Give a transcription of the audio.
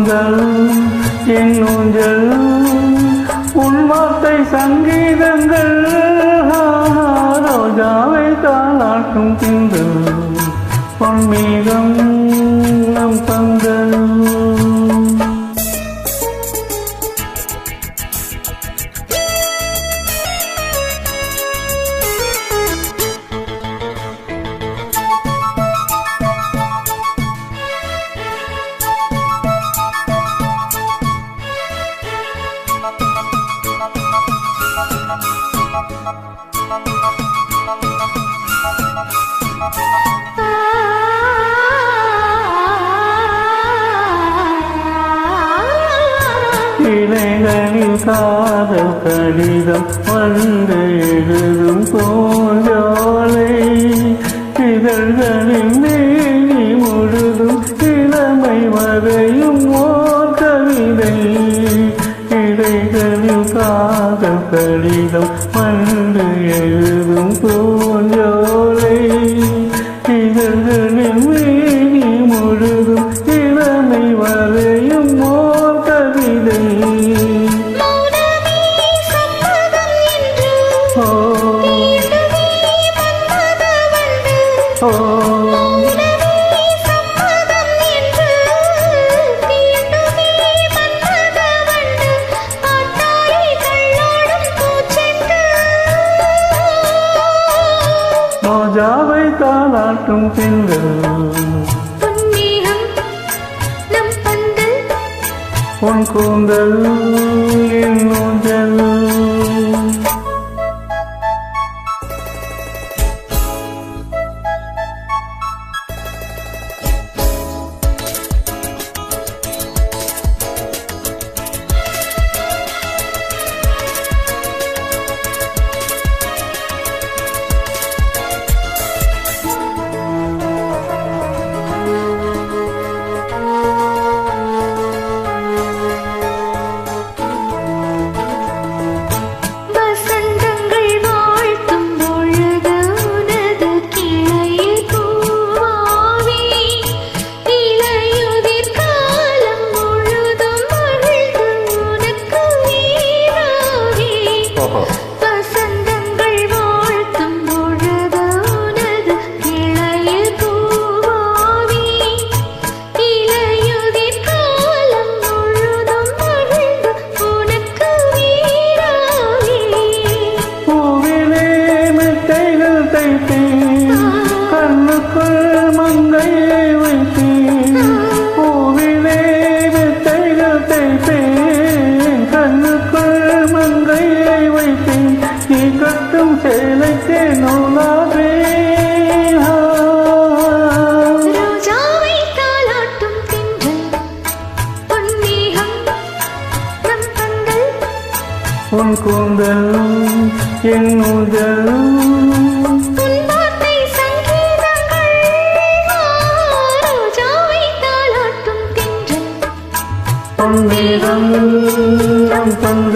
கூந்தல் என் ஊஞ்சல் உன் வார்த்தை சங்கீதங்கள் ரோஜாவை தாளாட்டும் திங்கள் பொன்மீகம் நம் பந்தல் இலைகளில் காதல் கடிதம் வந்து எழுதும் பூஞ்சோலை இதழ்களில் மேனி முழுதும் இளமை வரையும் ஓர் கவிதை இலைகளில் காதல் கடிதம் வந்து எழுதும் பூஞ்சோலை இதழ்களில் மேனி முழுதும் இளமை வரையும் ஓர் கவிதை ரோஜாவை தாளாட்டும் திங்கள் உன் கூந்தல் என் ஊஞ்சல் கண்ணுக்குள் மங்கையை வைத்தேன் பூவிலே வித்தைகள் தைப்பேன் கண்ணுக்குள் மங்கையை வைத்தேன் நீ கட்டும் சேலைக்கே நூலாவே ரோஜாவை தாளாட்டும் திங்கள் பொன்மேகம் நம் பந்தல் உன் கூந்தல் என் ஊஞ்சல் பொன்மேகம் நம் பந்தல்